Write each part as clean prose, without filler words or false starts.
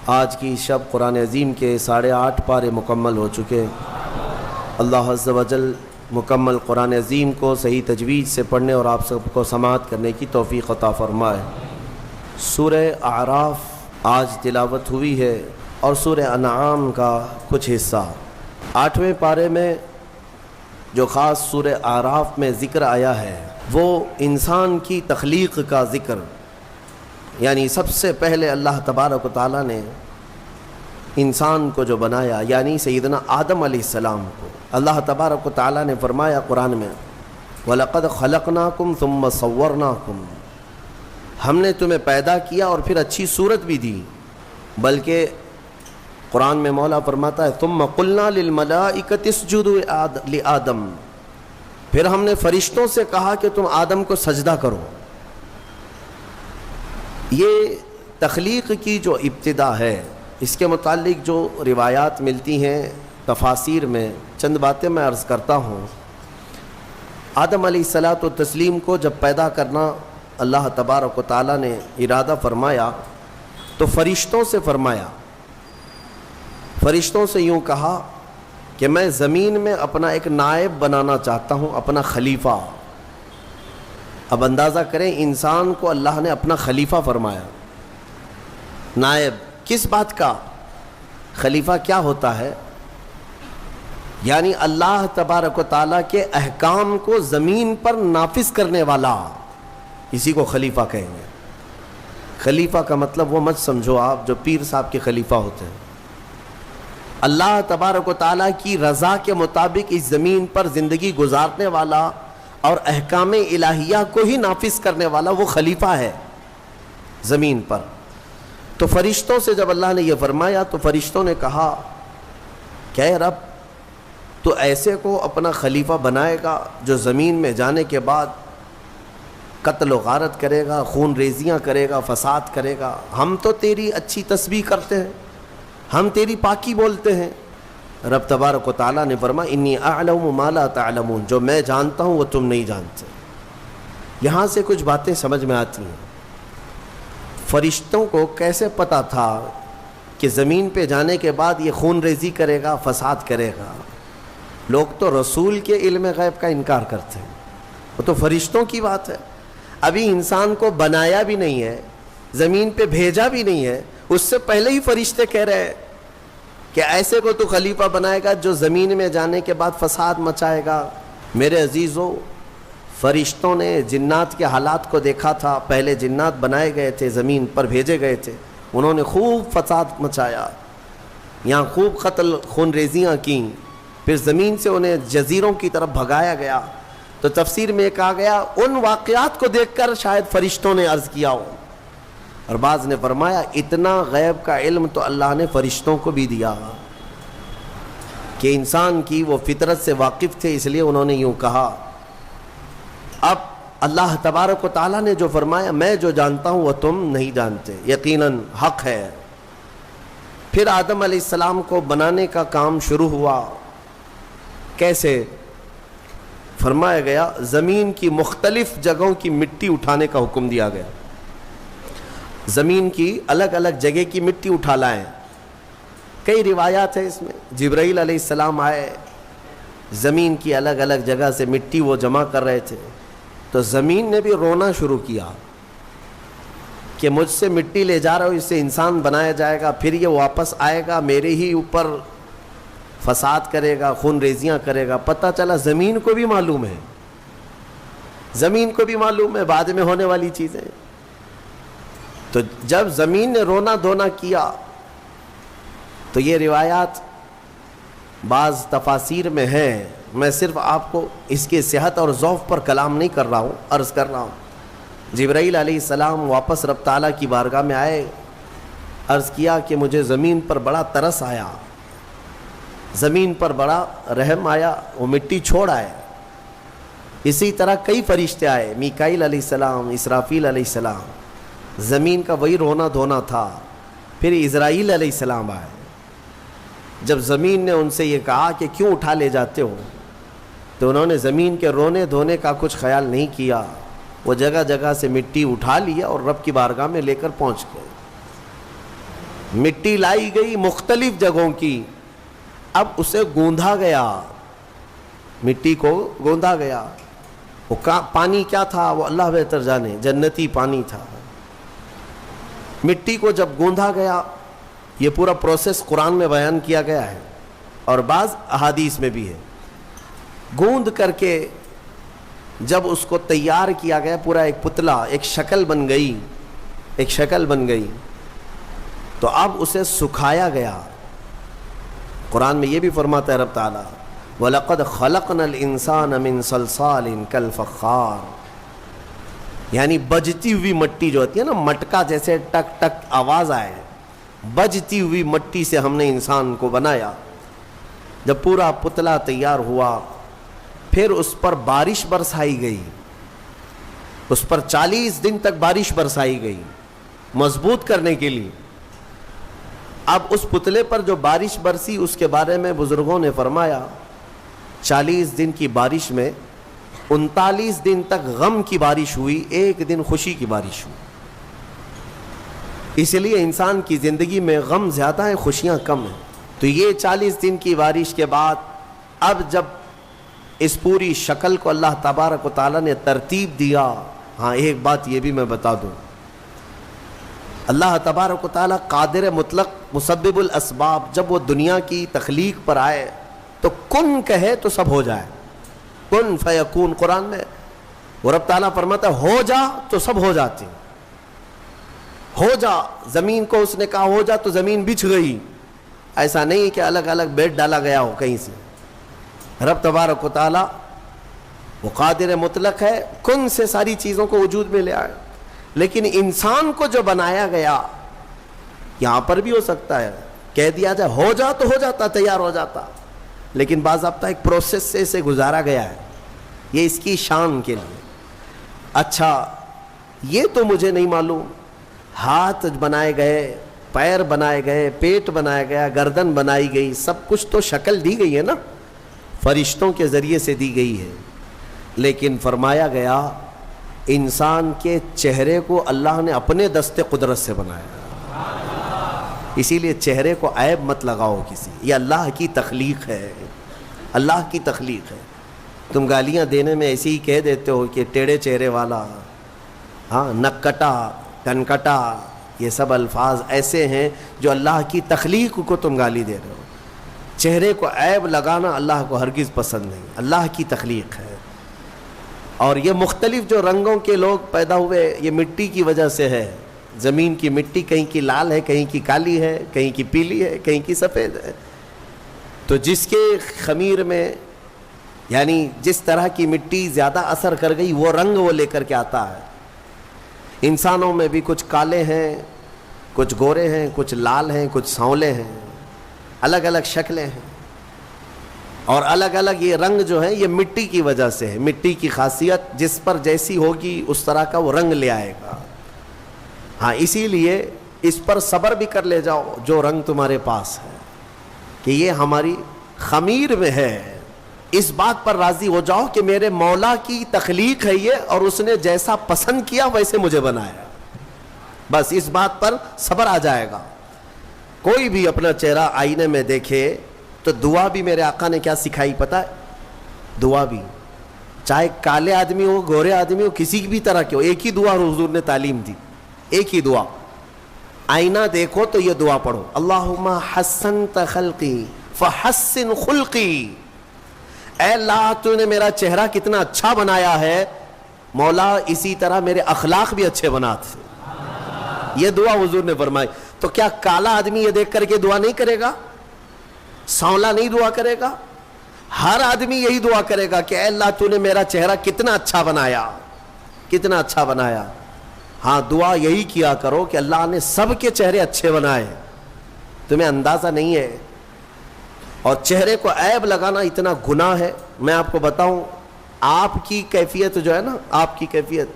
آج کی شب قرآن عظیم کے 8.5 پارے مکمل ہو چکے۔ اللہ عز و جل مکمل قرآن عظیم کو صحیح تجوید سے پڑھنے اور آپ سب کو سماعت کرنے کی توفیق عطا فرمائے۔ سورہ اعراف آج تلاوت ہوئی ہے اور سورہ انعام کا کچھ حصہ۔ 8ویں پارے میں جو خاص سورہ اعراف میں ذکر آیا ہے وہ انسان کی تخلیق کا ذکر، یعنی سب سے پہلے اللہ تبارک و تعالیٰ نے انسان کو جو بنایا، یعنی سیدنا آدم علیہ السلام کو اللہ تبارک و تعالیٰ نے فرمایا قرآن میں وَلَقَدْ خَلَقْنَاكُمْ ثُمَّ صَوَّرْنَاكُمْ، ہم نے تمہیں پیدا کیا اور پھر اچھی صورت بھی دی۔ بلکہ قرآن میں مولا فرماتا ہے ثُمَّ قُلْنَا لِلْمَلَائِكَةِ اسْجُدُوا لِآدَمَ، پھر ہم نے فرشتوں سے کہا کہ تم آدم کو سجدہ کرو۔ یہ تخلیق کی جو ابتدا ہے اس کے متعلق جو روایات ملتی ہیں تفاسیر میں، چند باتیں میں عرض کرتا ہوں۔ آدم علیہ الصلاۃ والتسلیم کو جب پیدا کرنا اللہ تبارک و تعالیٰ نے ارادہ فرمایا تو فرشتوں سے فرمایا، فرشتوں سے یوں کہا کہ میں زمین میں اپنا ایک نائب بنانا چاہتا ہوں، اپنا خلیفہ۔ اب اندازہ کریں انسان کو اللہ نے اپنا خلیفہ فرمایا۔ نائب کس بات کا؟ خلیفہ کیا ہوتا ہے؟ یعنی اللہ تبارک و تعالیٰ کے احکام کو زمین پر نافذ کرنے والا، اسی کو خلیفہ کہیں گے۔ خلیفہ کا مطلب وہ مت سمجھو آپ جو پیر صاحب کے خلیفہ ہوتے ہیں۔ اللہ تبارک و تعالیٰ کی رضا کے مطابق اس زمین پر زندگی گزارنے والا اور احکام الہیہ کو ہی نافذ کرنے والا وہ خلیفہ ہے زمین پر۔ تو فرشتوں سے جب اللہ نے یہ فرمایا تو فرشتوں نے کہا کہ اے رب تو ایسے کو اپنا خلیفہ بنائے گا جو زمین میں جانے کے بعد قتل و غارت کرے گا، خون ریزیاں کرے گا، فساد کرے گا؟ ہم تو تیری اچھی تسبیح کرتے ہیں، ہم تیری پاکی بولتے ہیں۔ رب تبارک و تعالیٰ نے فرمایا انی اعلم ما لا تعلمون، جو میں جانتا ہوں وہ تم نہیں جانتے۔ یہاں سے کچھ باتیں سمجھ میں آتی ہیں۔ فرشتوں کو کیسے پتہ تھا کہ زمین پہ جانے کے بعد یہ خون ریزی کرے گا، فساد کرے گا؟ لوگ تو رسول کے علم غیب کا انکار کرتے ہیں، وہ تو فرشتوں کی بات ہے۔ ابھی انسان کو بنایا بھی نہیں ہے، زمین پہ بھیجا بھی نہیں ہے، اس سے پہلے ہی فرشتے کہہ رہے ہیں کہ ایسے کو تو خلیفہ بنائے گا جو زمین میں جانے کے بعد فساد مچائے گا۔ میرے عزیزو، فرشتوں نے جنات کے حالات کو دیکھا تھا۔ پہلے جنات بنائے گئے تھے، زمین پر بھیجے گئے تھے، انہوں نے خوب فساد مچایا، یہاں خوب قتل خون ریزیاں کیں، پھر زمین سے انہیں جزیروں کی طرف بھگایا گیا۔ تو تفسیر میں کہا گیا ان واقعات کو دیکھ کر شاید فرشتوں نے عرض کیا ہو، اور بعض نے فرمایا اتنا غیب کا علم تو اللہ نے فرشتوں کو بھی دیا کہ انسان کی وہ فطرت سے واقف تھے، اس لیے انہوں نے یوں کہا۔ اب اللہ تبارک و تعالیٰ نے جو فرمایا میں جو جانتا ہوں وہ تم نہیں جانتے، یقیناً حق ہے۔ پھر آدم علیہ السلام کو بنانے کا کام شروع ہوا۔ کیسے؟ فرمایا گیا زمین کی مختلف جگہوں کی مٹی اٹھانے کا حکم دیا گیا۔ زمین کی الگ الگ جگہ کی مٹی اٹھا لائیں۔ کئی روایات ہیں اس میں، جبرائیل علیہ السلام آئے، زمین کی الگ الگ جگہ سے مٹی وہ جمع کر رہے تھے، تو زمین نے بھی رونا شروع کیا کہ مجھ سے مٹی لے جا رہا ہو، اس سے انسان بنایا جائے گا، پھر یہ واپس آئے گا میرے ہی اوپر فساد کرے گا، خون ریزیاں کرے گا۔ پتہ چلا زمین کو بھی معلوم ہے، زمین کو بھی معلوم ہے بعد میں ہونے والی چیزیں۔ تو جب زمین نے رونا دھونا کیا تو یہ روایات بعض تفاسیر میں ہیں، میں صرف آپ کو اس کی صحت اور ضعف پر کلام نہیں کر رہا ہوں، عرض کر رہا ہوں۔ جبرائیل علیہ السلام واپس رب تعالیٰ کی بارگاہ میں آئے، عرض کیا کہ مجھے زمین پر بڑا ترس آیا، زمین پر بڑا رحم آیا، وہ مٹی چھوڑ آئے۔ اسی طرح کئی فرشتے آئے، میکائیل علیہ السلام، اسرافیل علیہ السلام، زمین کا وہی رونا دھونا تھا۔ پھر اسرائیل علیہ السلام آئے، جب زمین نے ان سے یہ کہا کہ کیوں اٹھا لے جاتے ہو، تو انہوں نے زمین کے رونے دھونے کا کچھ خیال نہیں کیا، وہ جگہ جگہ سے مٹی اٹھا لیا اور رب کی بارگاہ میں لے کر پہنچ گئے۔ مٹی لائی گئی مختلف جگہوں کی، اب اسے گوندھا گیا، مٹی کو گوندھا گیا۔ وہ پانی کیا تھا وہ اللہ بہتر جانے، جنتی پانی تھا۔ مٹی کو جب گوندھا گیا، یہ پورا پروسیس قرآن میں بیان کیا گیا ہے اور بعض احادیث میں بھی ہے۔ گوندھ کر کے جب اس کو تیار کیا گیا، پورا ایک پتلا، ایک شکل بن گئی، ایک شکل بن گئی، تو اب اسے سکھایا گیا۔ قرآن میں یہ بھی فرماتا ہے رب تعالیٰ وَلَقَدْ خَلَقْنَا الْإِنسَانَ مِنْ صَلْصَالٍ كَالْفَخَّارِ، یعنی بجتی ہوئی مٹی جو ہوتی ہے نا، مٹکا جیسے ٹک ٹک آواز آئے، بجتی ہوئی مٹی سے ہم نے انسان کو بنایا۔ جب پورا پتلا تیار ہوا، پھر اس پر بارش برسائی گئی، اس پر 40 دن تک بارش برسائی گئی مضبوط کرنے کے لیے۔ اب اس پتلے پر جو بارش برسی اس کے بارے میں بزرگوں نے فرمایا 40 دن کی بارش میں 39 دن تک غم کی بارش ہوئی، ایک دن خوشی کی بارش ہوئی۔ اس لیے انسان کی زندگی میں غم زیادہ ہے، خوشیاں کم ہیں۔ تو یہ 40 دن کی بارش کے بعد اب جب اس پوری شکل کو اللہ تبارک و تعالیٰ نے ترتیب دیا۔ ہاں ایک بات یہ بھی میں بتا دوں، اللہ تبارک و تعالیٰ قادر مطلق مسبب الاسباب، جب وہ دنیا کی تخلیق پر آئے تو کن کہے تو سب ہو جائے، کن فیکون۔ قرآن میں وہ رب تعالیٰ فرماتا ہے ہو جا تو سب ہو جاتے ہیں، ہو جا۔ زمین کو اس نے کہا ہو جا تو زمین بچھ گئی، ایسا نہیں کہ الگ الگ بیٹ ڈالا گیا ہو کہیں سے۔ رب تبارک و تعالیٰ وہ قادر مطلق ہے، کن سے ساری چیزوں کو وجود میں لے آئے۔ لیکن انسان کو جو بنایا گیا، یہاں پر بھی ہو سکتا ہے کہہ دیا جائے ہو جا تو ہو جاتا، تیار ہو جاتا، لیکن باضابطہ ایک پروسیس سے اسے گزارا گیا ہے، یہ اس کی شان کے لیے۔ اچھا یہ تو مجھے نہیں معلوم، ہاتھ بنائے گئے، پیر بنائے گئے، پیٹ بنایا گیا، گردن بنائی گئی، سب کچھ تو شکل دی گئی ہے نا، فرشتوں کے ذریعے سے دی گئی ہے۔ لیکن فرمایا گیا انسان کے چہرے کو اللہ نے اپنے دست قدرت سے بنایا، اسی لیے چہرے کو عیب مت لگاؤ کسی، یہ اللہ کی تخلیق ہے، اللہ کی تخلیق ہے۔ تم گالیاں دینے میں ایسے ہی کہہ دیتے ہو کہ ٹیڑھے چہرے والا، ہاں نکٹا، کنکٹا، یہ سب الفاظ ایسے ہیں جو اللہ کی تخلیق کو تم گالی دے رہے ہو۔ چہرے کو عیب لگانا اللہ کو ہرگز پسند نہیں، اللہ کی تخلیق ہے۔ اور یہ مختلف جو رنگوں کے لوگ پیدا ہوئے یہ مٹی کی وجہ سے ہے۔ زمین کی مٹی کہیں کی لال ہے، کہیں کی کالی ہے، کہیں کی پیلی ہے، کہیں کی سفید ہے۔ تو جس کے خمیر میں یعنی جس طرح کی مٹی زیادہ اثر کر گئی وہ رنگ وہ لے کر کے آتا ہے۔ انسانوں میں بھی کچھ کالے ہیں، کچھ گورے ہیں، کچھ لال ہیں، کچھ سانولے ہیں، الگ الگ شکلیں ہیں، اور الگ الگ یہ رنگ جو ہے یہ مٹی کی وجہ سے ہے۔ مٹی کی خاصیت جس پر جیسی ہوگی اس طرح کا وہ رنگ لے آئے گا۔ ہاں اسی لیے اس پر صبر بھی کر لے جاؤ جو رنگ تمہارے پاس ہے کہ یہ ہماری خمیر میں ہے، اس بات پر راضی ہو جاؤ کہ میرے مولا کی تخلیق ہے یہ، اور اس نے جیسا پسند کیا ویسے مجھے بنایا، بس اس بات پر صبر آ جائے گا۔ کوئی بھی اپنا چہرہ آئینے میں دیکھے تو دعا بھی میرے آقا نے کیا سکھائی پتہ ہے؟ دعا بھی چاہے کالے آدمی ہو، گورے آدمی ہو، کسی بھی طرح کے ہو، ایک ہی دعا حضور نے تعلیم دی، ایک ہی دعا۔ آئینہ دیکھو تو یہ دعا پڑھو، اللہم حسنت خلقی فحسن خلقی، اے اللہ تو نے میرا چہرہ کتنا اچھا بنایا ہے، مولا اسی طرح میرے اخلاق بھی اچھے بنا تھے۔ یہ دعا حضور نے فرمائی۔ تو کیا کالا آدمی یہ دیکھ کر کے دعا نہیں کرے گا؟ سانولا نہیں دعا کرے گا؟ ہر آدمی یہی دعا کرے گا کہ اے اللہ تو نے میرا چہرہ کتنا اچھا بنایا، کتنا اچھا بنایا۔ ہاں دعا یہی کیا کرو کہ اللہ نے سب کے چہرے اچھے بنائے، تمہیں اندازہ نہیں ہے۔ اور چہرے کو عیب لگانا اتنا گناہ ہے۔ میں آپ کو بتاؤں، آپ کی کیفیت جو ہے نا، آپ کی کیفیت،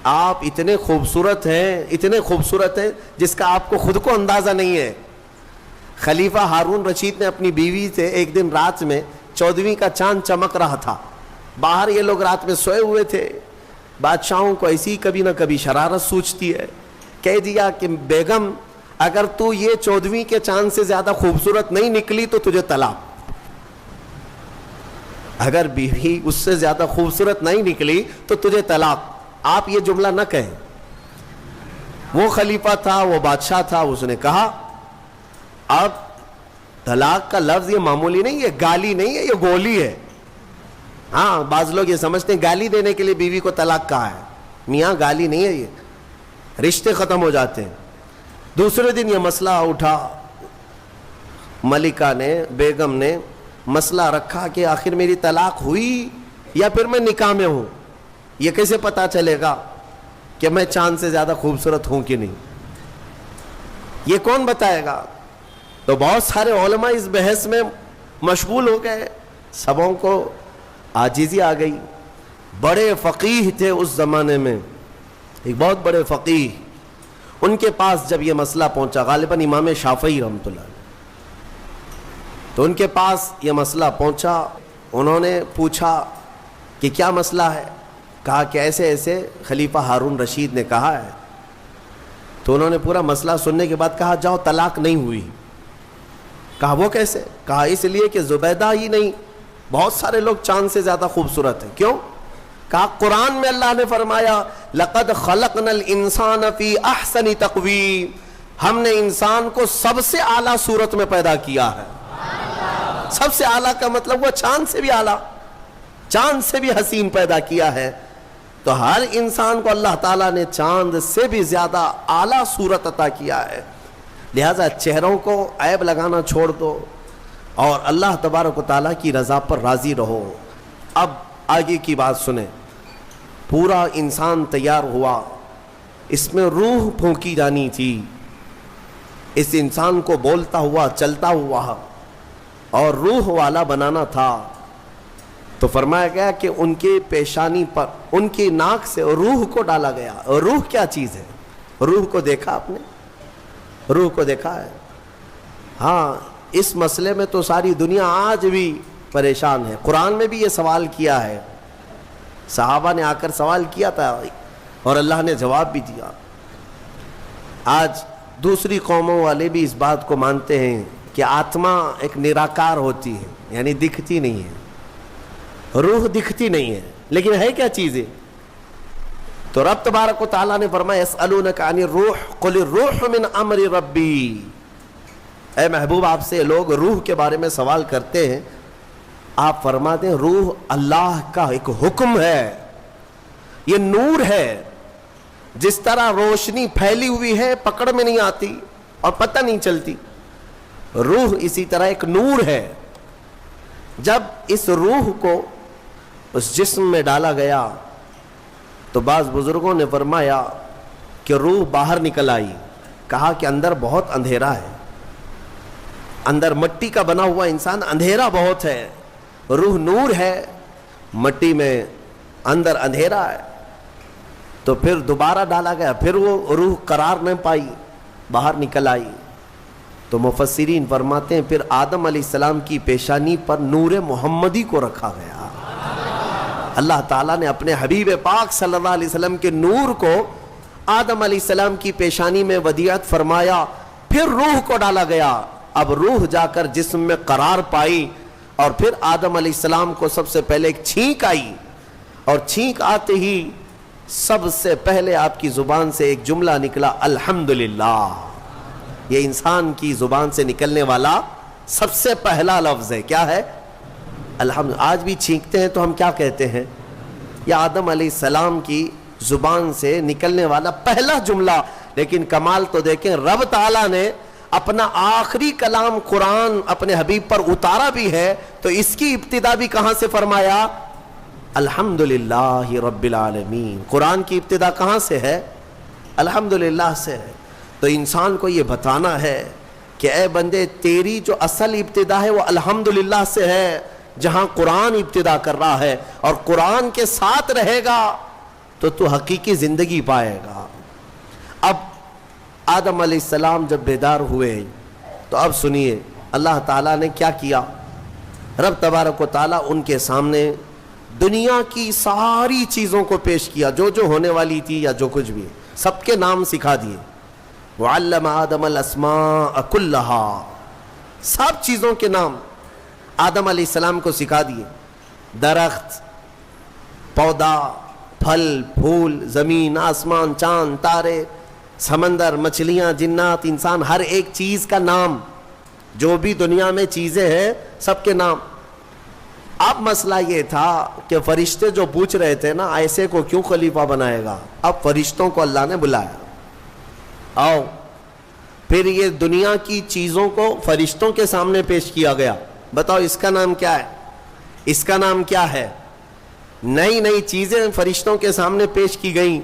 آپ اتنے خوبصورت ہیں، اتنے خوبصورت ہیں جس کا آپ کو خود کو اندازہ نہیں ہے۔ خلیفہ ہارون رشید نے اپنی بیوی سے ایک دن رات میں 14ویں کا چاند چمک رہا تھا، باہر یہ لوگ رات میں سوئے ہوئے تھے، بادشاہوں کو ایسی کبھی نہ کبھی شرارت سوچتی ہے، کہہ دیا کہ بیگم اگر تو یہ 14ویں کے چاند سے زیادہ خوبصورت نہیں نکلی تو تجھے طلاق. اگر بیوی اس سے زیادہ خوبصورت نہیں نکلی تو تجھے طلاق. آپ یہ جملہ نہ کہیں. وہ خلیفہ تھا, وہ بادشاہ تھا, اس نے کہا. اب طلاق کا لفظ یہ معمولی نہیں, یہ گالی نہیں ہے, یہ گولی ہے. ہاں بعض لوگ یہ سمجھتے ہیں گالی دینے کے لیے بیوی کو طلاق کہا ہے. میاں گالی نہیں ہے, یہ رشتے ختم ہو جاتے ہیں. دوسرے دن یہ مسئلہ اٹھا, ملکہ نے, بیگم نے مسئلہ رکھا کہ آخر میری طلاق ہوئی یا پھر میں نکاح میں ہوں. یہ کیسے پتا چلے گا کہ میں چاند سے زیادہ خوبصورت ہوں کہ نہیں؟ یہ کون بتائے گا؟ تو بہت سارے علماء اس بحث میں مشغول ہو گئے. سبوں کو عاجزی آ گئی. بڑے فقیہ تھے اس زمانے میں, ایک بہت بڑے فقیہ. ان کے پاس جب یہ مسئلہ پہنچا, غالباً امام شافعی رحمۃ اللہ, تو ان کے پاس یہ مسئلہ پہنچا. انہوں نے پوچھا کہ کیا مسئلہ ہے؟ کہا کہ ایسے ایسے خلیفہ ہارون رشید نے کہا ہے. تو انہوں نے پورا مسئلہ سننے کے بعد کہا جاؤ طلاق نہیں ہوئی. کہا وہ کیسے؟ کہا اس لیے کہ زبیدہ ہی نہیں, بہت سارے لوگ چاند سے زیادہ خوبصورت ہیں. کیوں؟ کہا قرآن میں اللہ نے فرمایا لقد خلقنا الانسان فی احسن تقویم, ہم نے انسان کو سب سے اعلیٰ صورت میں پیدا کیا ہے. سب سے اعلیٰ کا مطلب وہ چاند سے بھی اعلیٰ, چاند سے بھی حسین پیدا کیا ہے. تو ہر انسان کو اللہ تعالیٰ نے چاند سے بھی زیادہ اعلیٰ صورت عطا کیا ہے. لہذا چہروں کو عیب لگانا چھوڑ دو اور اللہ تبارک و تعالیٰ کی رضا پر راضی رہو. اب آگے کی بات سنیں. پورا انسان تیار ہوا, اس میں روح پھونکی جانی تھی, اس انسان کو بولتا ہوا چلتا ہوا اور روح والا بنانا تھا. تو فرمایا گیا کہ ان کے پیشانی پر, ان کی ناک سے روح کو ڈالا گیا. روح کیا چیز ہے؟ روح کو دیکھا آپ نے؟ روح کو دیکھا ہے؟ ہاں, اس مسئلے میں تو ساری دنیا آج بھی پریشان ہے. قرآن میں بھی یہ سوال کیا ہے, صحابہ نے آ کر سوال کیا تھا اور اللہ نے جواب بھی دیا. آج دوسری قوموں والے بھی اس بات کو مانتے ہیں کہ آتما ایک نراکار ہوتی ہے, یعنی دکھتی نہیں ہے, روح دکھتی نہیں ہے, لیکن ہے کیا چیزیں؟ تو رب تبارک و تعالیٰ نے فرمایا یسألونک عن الروح قل الروح من امر ربی. اے محبوب, آپ سے لوگ روح کے بارے میں سوال کرتے ہیں, آپ فرماتے ہیں روح اللہ کا ایک حکم ہے, یہ نور ہے. جس طرح روشنی پھیلی ہوئی ہے پکڑ میں نہیں آتی اور پتہ نہیں چلتی, روح اسی طرح ایک نور ہے. جب اس روح کو اس جسم میں ڈالا گیا تو بعض بزرگوں نے فرمایا کہ روح باہر نکل آئی. کہا کہ اندر بہت اندھیرا ہے, اندر مٹی کا بنا ہوا انسان, اندھیرا بہت ہے. روح نور ہے, مٹی میں اندر اندھیرا ہے. تو پھر دوبارہ ڈالا گیا, پھر وہ روح قرار نہ پائی, باہر نکل آئی. تو مفسرین فرماتے ہیں پھر آدم علیہ السلام کی پیشانی پر نور محمدی کو رکھا گیا. اللہ تعالیٰ نے اپنے حبیب پاک صلی اللہ علیہ وسلم کے نور کو آدم علیہ السلام کی پیشانی میں ودیعت فرمایا, پھر روح کو ڈالا گیا. اب روح جا کر جسم میں قرار پائی اور پھر آدم علیہ السلام کو سب سے پہلے ایک چھینک آئی, اور چھینک آتے ہی سب سے پہلے آپ کی زبان سے ایک جملہ نکلا الحمدللہ. یہ انسان کی زبان سے نکلنے والا سب سے پہلا لفظ ہے. کیا ہے؟ الحمد. آج بھی چھینکتے ہیں تو ہم کیا کہتے ہیں؟ یہ آدم علیہ السلام کی زبان سے نکلنے والا پہلا جملہ. لیکن کمال تو دیکھیں, رب تعالیٰ نے اپنا آخری کلام قرآن اپنے حبیب پر اتارا بھی ہے, تو اس کی ابتدا بھی کہاں سے فرمایا؟ الحمدللہ رب العالمین. قرآن کی ابتدا کہاں سے ہے؟ الحمدللہ سے ہے. تو انسان کو یہ بتانا ہے کہ اے بندے, تیری جو اصل ابتدا ہے وہ الحمدللہ سے ہے, جہاں قرآن ابتدا کر رہا ہے, اور قرآن کے ساتھ رہے گا تو تو حقیقی زندگی پائے گا. اب آدم علیہ السلام جب بیدار ہوئے تو اب سنیے اللہ تعالیٰ نے کیا کیا. رب تبارک و تعالیٰ ان کے سامنے دنیا کی ساری چیزوں کو پیش کیا, جو جو ہونے والی تھی یا جو کچھ بھی, سب کے نام سکھا دیے. وعلم آدم الاسماء کلہا، سب چیزوں کے نام آدم علیہ السلام کو سکھا دیے، درخت، پودا، پھل پھول، زمین، آسمان، چاند، تارے، سمندر، مچھلیاں، جنات، انسان، ہر ایک چیز کا نام، جو بھی دنیا میں چیزیں ہیں سب کے نام۔ اب مسئلہ یہ تھا کہ فرشتے جو پوچھ رہے تھے نا ایسے کو کیوں خلیفہ بنائے گا، اب فرشتوں کو اللہ نے بلایا، آؤ، پھر یہ دنیا کی چیزوں کو فرشتوں کے سامنے پیش کیا گیا، بتاؤ اس کا نام کیا ہے، اس کا نام کیا ہے، نئی نئی چیزیں فرشتوں کے سامنے پیش کی گئیں،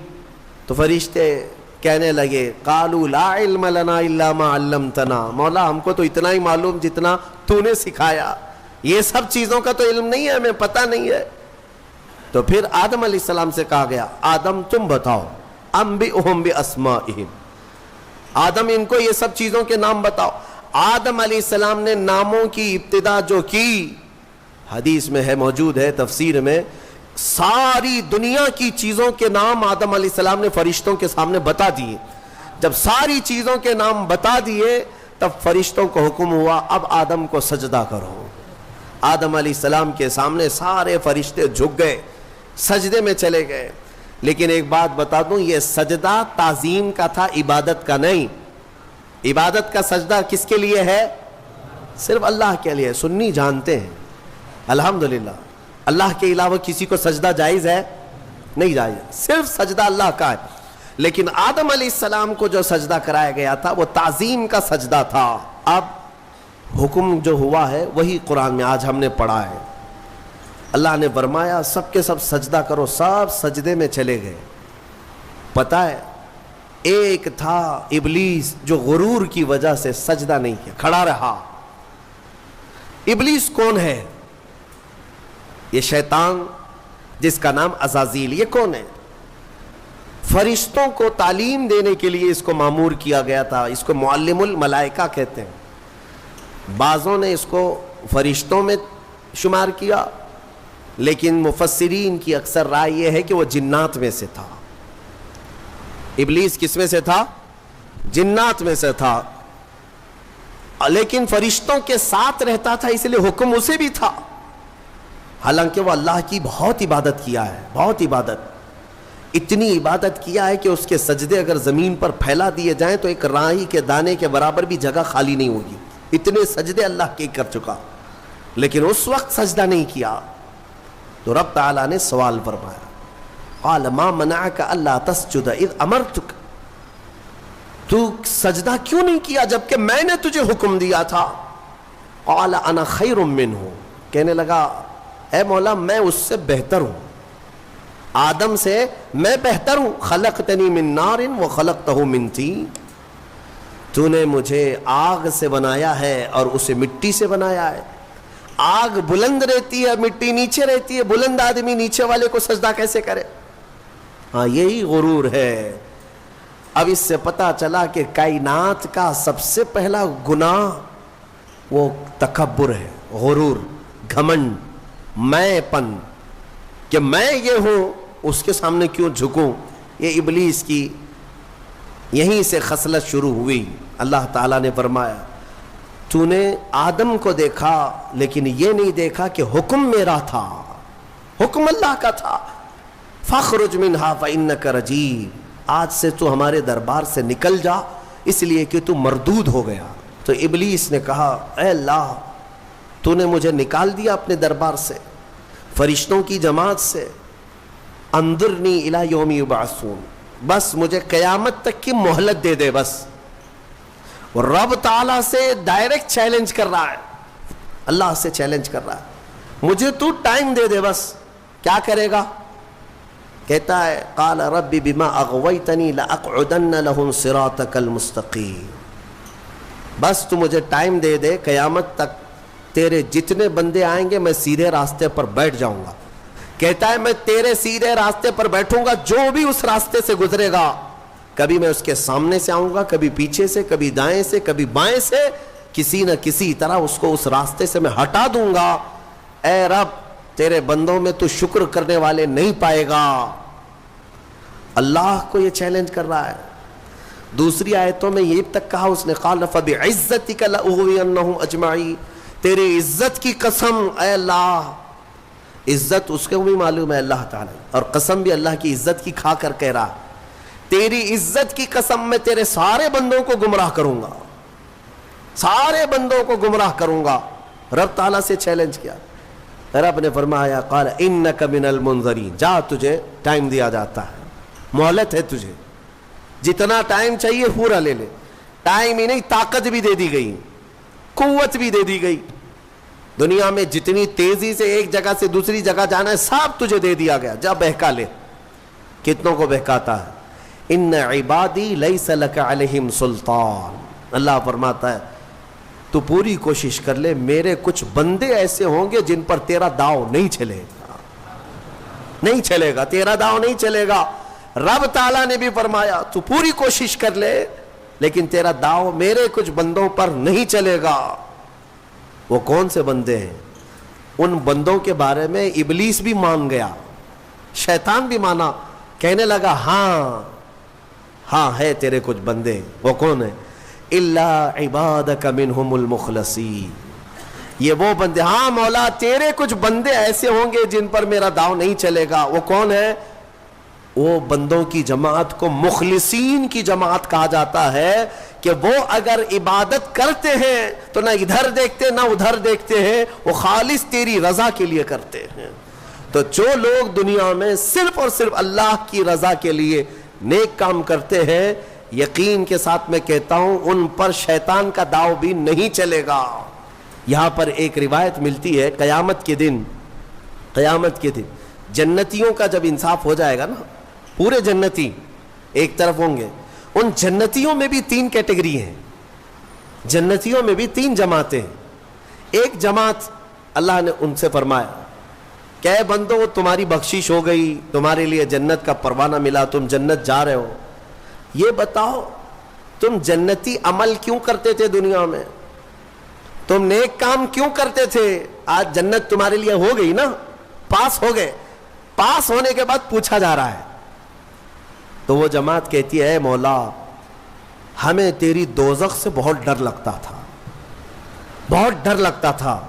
تو فرشتے کہنے لگے قالوا لا علم لنا الا ما علمتنا، مولا ہم کو تو اتنا ہی معلوم جتنا تو نے سکھایا، یہ سب چیزوں کا تو علم نہیں ہے، ہمیں پتہ نہیں ہے۔ تو پھر آدم علیہ السلام سے کہا گیا آدم تم بتاؤ، انبئہم باسمائہم، آدم ان کو یہ سب چیزوں کے نام بتاؤ۔ آدم علیہ السلام نے ناموں کی ابتدا جو کی، حدیث میں ہے، موجود ہے تفسیر میں، ساری دنیا کی چیزوں کے نام آدم علیہ السلام نے فرشتوں کے سامنے بتا دیے۔ جب ساری چیزوں کے نام بتا دیے تب فرشتوں کو حکم ہوا اب آدم کو سجدہ کرو۔ آدم علیہ السلام کے سامنے سارے فرشتے جھک گئے، سجدے میں چلے گئے۔ لیکن ایک بات بتا دوں، یہ سجدہ تعظیم کا تھا، عبادت کا نہیں۔ عبادت کا سجدہ کس کے لیے ہے؟ صرف اللہ کے لیے۔ سنی جانتے ہیں الحمدللہ اللہ کے علاوہ کسی کو سجدہ جائز ہے؟ نہیں جائز، صرف سجدہ اللہ کا ہے۔ لیکن آدم علیہ السلام کو جو سجدہ کرایا گیا تھا وہ تعظیم کا سجدہ تھا۔ اب حکم جو ہوا ہے وہی قرآن میں آج ہم نے پڑھا ہے۔ اللہ نے فرمایا سب کے سب سجدہ کرو، سب سجدے میں چلے گئے۔ پتہ ہے ایک تھا ابلیس جو غرور کی وجہ سے سجدہ نہیں کیا، کھڑا رہا۔ ابلیس کون ہے؟ یہ شیطان جس کا نام عزازیل، یہ کون ہے؟ فرشتوں کو تعلیم دینے کے لیے اس کو مامور کیا گیا تھا، اس کو معلم الملائکہ کہتے ہیں۔ بعضوں نے اس کو فرشتوں میں شمار کیا، لیکن مفسرین کی اکثر رائے یہ ہے کہ وہ جنات میں سے تھا۔ ابلیس کس میں سے تھا؟ جنات میں سے تھا، لیکن فرشتوں کے ساتھ رہتا تھا اس لیے حکم اسے بھی تھا۔ حالانکہ وہ اللہ کی بہت عبادت کیا ہے، بہت عبادت، اتنی عبادت کیا ہے کہ اس کے سجدے اگر زمین پر پھیلا دیے جائیں تو ایک رائی کے دانے کے برابر بھی جگہ خالی نہیں ہوگی، اتنے سجدے اللہ کے کر چکا، لیکن اس وقت سجدہ نہیں کیا۔ تو رب تعالیٰ نے سوال فرمایا قال ما منعک الا تسجد اذ امرتک، تو سجدہ کیوں نہیں کیا جبکہ میں نے تجھے حکم دیا تھا؟ قال انا خیر منہ، کہنے لگا اے مولا میں اس سے بہتر ہوں، آدم سے میں بہتر ہوں۔ خلقتنی من نار وخلقتہ من طین، تو نے مجھے آگ سے بنایا ہے اور اسے مٹی سے بنایا ہے۔ آگ بلند رہتی ہے، مٹی نیچے رہتی ہے، بلند آدمی نیچے والے کو سجدہ کیسے کرے؟ ہاں یہی غرور ہے۔ اب اس سے پتہ چلا کہ کائنات کا سب سے پہلا گناہ وہ تکبر ہے، غرور، گھمنڈ، میں پن، کہ میں یہ ہوں اس کے سامنے کیوں جھکوں۔ یہ ابلیس کی یہیں سے خصلت شروع ہوئی۔ اللہ تعالیٰ نے فرمایا تو نے آدم کو دیکھا لیکن یہ نہیں دیکھا کہ حکم میرا تھا، حکم اللہ کا تھا۔ فاخرج منہا فإنک رجیم، آج سے تو ہمارے دربار سے نکل جا اس لیے کہ تو مردود ہو گیا۔ تو ابلیس نے کہا اے اللہ تو نے مجھے نکال دیا اپنے دربار سے، فرشتوں کی جماعت سے، انظرنی الی یوم یبعثون، بس مجھے قیامت تک کی مہلت دے دے بس۔ اور رب تعالیٰ سے ڈائریکٹ چیلنج کر رہا ہے، اللہ سے چیلنج کر رہا ہے، مجھے تو ٹائم دے دے بس۔ کیا کرے گا؟ کہتا ہے قال رب بما اغویتنی لاقعدن لهم صراطک المستقیم، بس تو مجھے ٹائم دے دے، قیامت تک تیرے جتنے بندے آئیں گے میں سیدھے راستے پر بیٹھ جاؤں گا۔ کہتا ہے میں تیرے سیدھے راستے پر بیٹھوں گا، جو بھی اس راستے سے گزرے گا کبھی میں اس کے سامنے سے آؤں گا، کبھی پیچھے سے، کبھی دائیں سے، کبھی بائیں سے، کسی نہ کسی طرح اس کو اس راستے سے میں ہٹا دوں گا۔ اے رب تیرے بندوں میں تو شکر کرنے والے نہیں پائے گا۔ اللہ کو یہ چیلنج کر رہا ہے۔ دوسری آیتوں میں یہ تک کہا اس نے قال فبعزتک لأغوینہم اجمعین، تیری عزت کی قسم اے اللہ. عزت اس کو بھی معلوم ہے اللہ تعالیٰ، اور قسم بھی اللہ کی عزت کی کھا کر کہہ رہا تیری عزت کی قسم میں تیرے سارے بندوں کو گمراہ کروں گا، سارے بندوں کو گمراہ کروں گا. رب تعالیٰ سے چیلنج کیا. رب نے فرمایا قال انک من المنظرین، جا تجھے ٹائم دیا جاتا ہے، مہلت ہے تجھے، جتنا ٹائم چاہیے پورا لے لے. ٹائم ہی نہیں، طاقت بھی دے دی گئی، قوت بھی دے دی گئی. دنیا میں جتنی تیزی سے ایک جگہ سے دوسری جگہ جانا ہے سب تجھے دے دیا گیا، جا بہکا لے. کتنوں کو بہکاتا ہے. ان عبادی لیس لک علیہم سلطان، اللہ فرماتا ہے تو پوری کوشش کر لے، میرے کچھ بندے ایسے ہوں گے جن پر تیرا داؤ نہیں چلے گا، نہیں چلے گا، تیرا داؤ نہیں چلے گا. رب تعالیٰ نے بھی فرمایا تو پوری کوشش کر لے لیکن تیرا داؤ میرے کچھ بندوں پر نہیں چلے گا. وہ کون سے بندے ہیں؟ ان بندوں کے بارے میں ابلیس بھی مان گیا، شیطان بھی مانا، کہنے لگا ہاں ہاں ہے تیرے کچھ بندے. وہ کون ہیں؟ الا عبادک منہم المخلصین، یہ وہ بندے، ہاں مولا تیرے کچھ بندے ایسے ہوں گے جن پر میرا داؤ نہیں چلے گا. وہ کون ہے؟ وہ بندوں کی جماعت کو مخلصین کی جماعت کہا جاتا ہے کہ وہ اگر عبادت کرتے ہیں تو نہ ادھر دیکھتے نہ ادھر دیکھتے ہیں، وہ خالص تیری رضا کے لیے کرتے ہیں. تو جو لوگ دنیا میں صرف اور صرف اللہ کی رضا کے لیے نیک کام کرتے ہیں، یقین کے ساتھ میں کہتا ہوں ان پر شیطان کا داؤ بھی نہیں چلے گا. یہاں پر ایک روایت ملتی ہے قیامت کے دن جنتیوں کا جب انصاف ہو جائے گا نا، پورے جنتی ایک طرف ہوں گے، ان جنتیوں میں بھی 3 کیٹیگری ہیں، جنتیوں میں بھی 3 جماعتیں ہیں. ایک جماعت اللہ نے ان سے فرمایا کہ اے بندو تمہاری بخشش ہو گئی، تمہارے لیے جنت کا پروانہ ملا، تم جنت جا رہے ہو. یہ بتاؤ تم جنتی عمل کیوں کرتے تھے دنیا میں؟ تم نیک کام کیوں کرتے تھے؟ آج جنت تمہارے لیے ہو گئی نا، پاس ہو گئے. پاس ہونے کے بعد پوچھا جا رہا ہے تو وہ جماعت کہتی ہے اے مولا ہمیں تیری دوزخ سے بہت ڈر لگتا تھا، بہت ڈر لگتا تھا،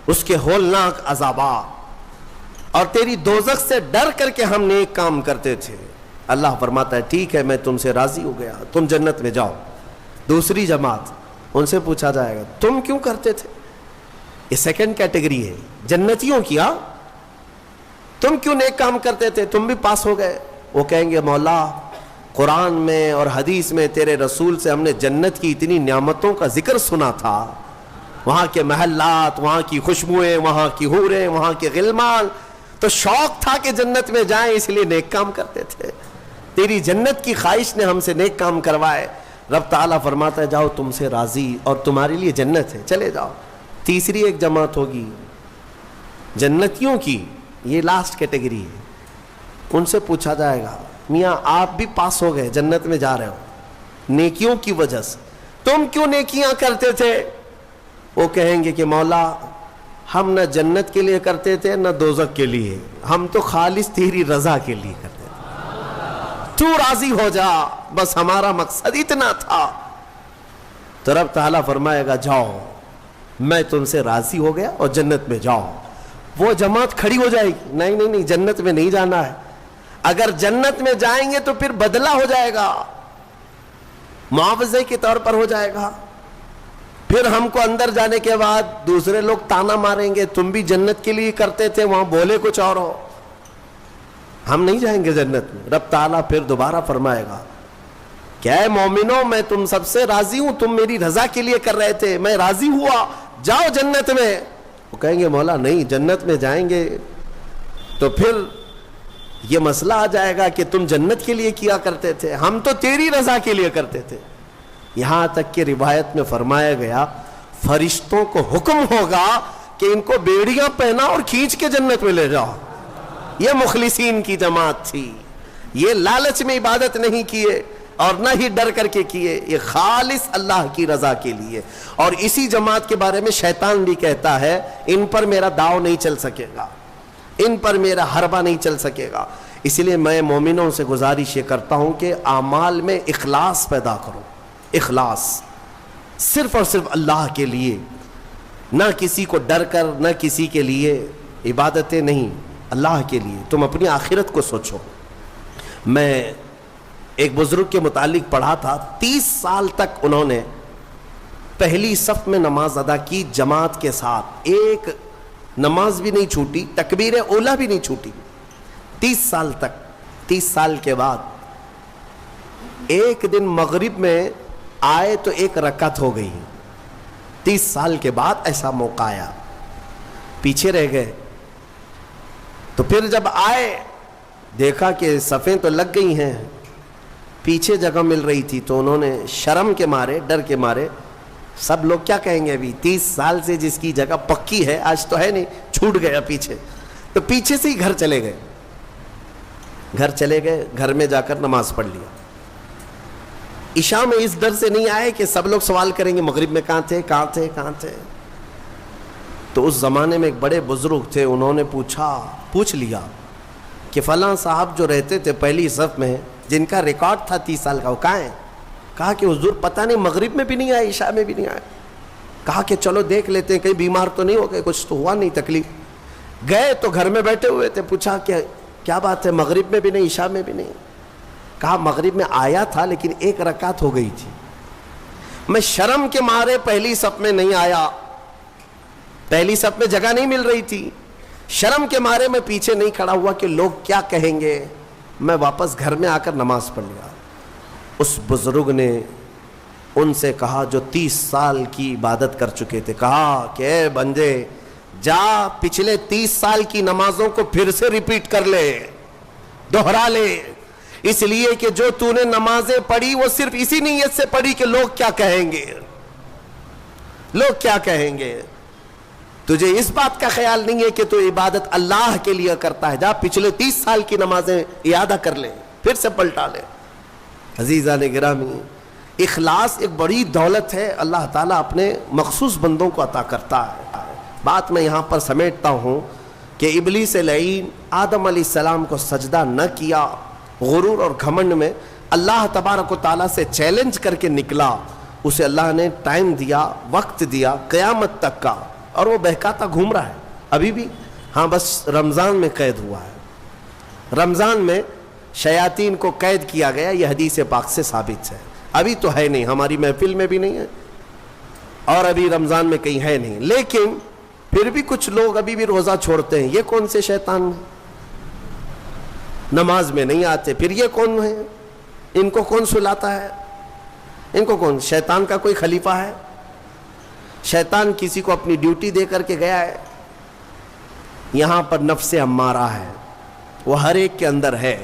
اس کے ہولناک عذابات، اور تیری دوزخ سے ڈر کر کے ہم نیک کام کرتے تھے. اللہ فرماتا ہے ٹھیک ہے میں تم سے راضی ہو گیا، تم جنت میں جاؤ. دوسری جماعت، ان سے پوچھا جائے گا تم کیوں کرتے تھے؟ یہ سیکنڈ کیٹیگری ہے جنتیوں کی. ہاں تم کیوں نیک کام کرتے تھے؟ تم بھی پاس ہو گئے. وہ کہیں گے مولا قرآن میں اور حدیث میں تیرے رسول سے ہم نے جنت کی اتنی نعمتوں کا ذکر سنا تھا، وہاں کے محلات، وہاں کی خوشبوئیں، وہاں کی حوریں، وہاں کے غلمان، تو شوق تھا کہ جنت میں جائیں، اس لیے نیک کام کرتے تھے. تیری جنت کی خواہش نے ہم سے نیک کام کروائے. رب تعالیٰ فرماتا ہے جاؤ تم سے راضی اور تمہارے لیے جنت ہے، چلے جاؤ. تیسری ایک جماعت ہوگی جنتیوں کی، یہ لاسٹ کیٹیگری ہے. ان سے پوچھا جائے گا میاں آپ بھی پاس ہو گئے، جنت میں جا رہے ہو نیکیوں کی وجہ سے، تم کیوں نیکیاں کرتے تھے؟ وہ کہیں گے کہ مولا ہم نہ جنت کے لیے کرتے تھے نہ دوزخ کے لیے، ہم تو خالص تیری رضا کے لیے کرتے تھے، تو راضی ہو جا، بس ہمارا مقصد اتنا تھا. تو رب تعالیٰ فرمائے گا جاؤ میں تم سے راضی ہو گیا اور جنت میں جاؤ. وہ جماعت کھڑی ہو جائے گی نہیں نہیں نہیں جنت میں نہیں جانا ہے. اگر جنت میں جائیں گے تو پھر بدلہ ہو جائے گا، معاوضے کے طور پر ہو جائے گا. پھر ہم کو اندر جانے کے بعد دوسرے لوگ تانا ماریں گے تم بھی جنت کے لیے کرتے تھے، وہاں بولے کچھ اور ہو، ہم نہیں جائیں گے جنت میں. رب تعالیٰ پھر دوبارہ فرمائے گا کیا ہے مومنوں میں تم سب سے راضی ہوں، تم میری رضا کے لیے کر رہے تھے، میں راضی ہوا، جاؤ جنت میں. وہ کہیں گے مولا نہیں جنت میں جائیں گے تو پھر یہ مسئلہ آ جائے گا کہ تم جنت کے لیے کیا کرتے تھے، ہم تو تیری رضا کے لیے کرتے تھے. یہاں تک کہ روایت میں فرمایا گیا فرشتوں کو حکم ہوگا کہ ان کو بیڑیاں پہنا اور کھینچ کے جنت میں لے جاؤ. یہ مخلصین کی جماعت تھی، یہ لالچ میں عبادت نہیں کیے اور نہ ہی ڈر کر کے کیے، یہ خالص اللہ کی رضا کے لیے. اور اسی جماعت کے بارے میں شیطان بھی کہتا ہے ان پر میرا داؤ نہیں چل سکے گا، ان پر میرا حربہ نہیں چل سکے گا، اسی لیے میں مومنوں سے گزارش یہ کرتا ہوں کہ اعمال میں اخلاص پیدا کرو، اخلاص صرف اور صرف اللہ کے لیے، نہ کسی کو ڈر کر، نہ کسی کے لیے عبادتیں نہیں، اللہ کے لیے۔ تم اپنی آخرت کو سوچو۔ میں ایک بزرگ کے متعلق پڑھا تھا، 30 سال تک انہوں نے پہلی صف میں نماز ادا کی جماعت کے ساتھ، ایک نماز بھی نہیں چھوٹی، تکبیر اولیٰ بھی نہیں چھوٹی، 30 سال تک۔ 30 سال کے بعد ایک دن مغرب میں آئے تو ایک رکعت ہو گئی۔ 30 سال کے بعد ایسا موقع آیا، پیچھے رہ گئے۔ تو پھر جب آئے دیکھا کہ صفیں تو لگ گئی ہیں، پیچھے جگہ مل رہی تھی، تو انہوں نے شرم کے مارے، ڈر کے مارے، سب لوگ کیا کہیں گے، ابھی 30 سال سے جس کی جگہ پکی ہے آج تو ہے نہیں، چھوٹ گیا پیچھے، تو پیچھے سے ہی گھر چلے گئے۔ گھر میں جا کر نماز پڑھ لیا۔ عشاء میں اس ڈر سے نہیں آئے کہ سب لوگ سوال کریں گے مغرب میں کہاں تھے۔ تو اس زمانے میں ایک بڑے بزرگ تھے، انہوں نے پوچھ لیا کہ فلاں صاحب جو رہتے تھے پہلی صف میں، جن کا ریکارڈ تھا 30 سال کا، وہ کہاں ہیں؟ کہا کہ حضور پتہ نہیں، مغرب میں بھی نہیں آئے، عشاء میں بھی نہیں آئے۔ کہا کہ چلو دیکھ لیتے ہیں، کہیں بیمار تو نہیں ہو گئے، کچھ تو ہوا نہیں تکلیف۔ گئے تو گھر میں بیٹھے ہوئے تھے، پوچھا کہ کیا بات ہے، مغرب میں بھی نہیں، عشاء میں بھی نہیں؟ کہا مغرب میں آیا تھا لیکن ایک رکعت ہو گئی تھی، میں شرم کے مارے پہلی صف میں نہیں آیا، پہلی صف میں جگہ نہیں مل رہی تھی، شرم کے مارے میں پیچھے نہیں کھڑا ہوا کہ لوگ کیا کہیں گے، میں واپس گھر میں آ کر نماز پڑھ لیا۔ اس بزرگ نے ان سے کہا جو 30 سال کی عبادت کر چکے تھے، کہا کہ اے بندے، جا پچھلے 30 سال کی نمازوں کو پھر سے ریپیٹ کر لے، دوہرا لے، اس لیے کہ جو تو نے نمازیں پڑھی وہ صرف اسی نیت سے پڑھی کہ لوگ کیا کہیں گے، لوگ کیا کہیں گے۔ تجھے اس بات کا خیال نہیں ہے کہ تو عبادت اللہ کے لیے کرتا ہے، جا پچھلے 30 سال کی نمازیں اعادہ کر لے، پھر سے پلٹا لے۔ عزیزان گرامی، اخلاص ایک بڑی دولت ہے، اللہ تعالیٰ اپنے مخصوص بندوں کو عطا کرتا ہے۔ بات میں یہاں پر سمیٹتا ہوں کہ ابلیس لعین آدم علیہ السلام کو سجدہ نہ کیا، غرور اور گھمنڈ میں اللہ تبارک و تعالیٰ سے چیلنج کر کے نکلا، اسے اللہ نے ٹائم دیا، وقت دیا قیامت تک کا، اور وہ بہکاتا گھوم رہا ہے ابھی بھی۔ ہاں بس رمضان میں قید ہوا ہے، رمضان میں شیاطین کو قید کیا گیا، یہ حدیث پاک سے ثابت ہے۔ ابھی تو ہے نہیں، ہماری محفل میں بھی نہیں ہے، اور ابھی رمضان میں کہیں ہے نہیں، لیکن پھر بھی کچھ لوگ ابھی بھی روزہ چھوڑتے ہیں۔ یہ کون سے شیطان ہیں؟ نماز میں نہیں آتے، پھر یہ کون ہیں؟ ان کو کون سلاتا ہے؟ ان کو کون؟ شیطان کا کوئی خلیفہ ہے؟ شیطان کسی کو اپنی ڈیوٹی دے کر کے گیا ہے؟ یہاں پر نفس امارہ ہے، وہ ہر ایک کے اندر ہے،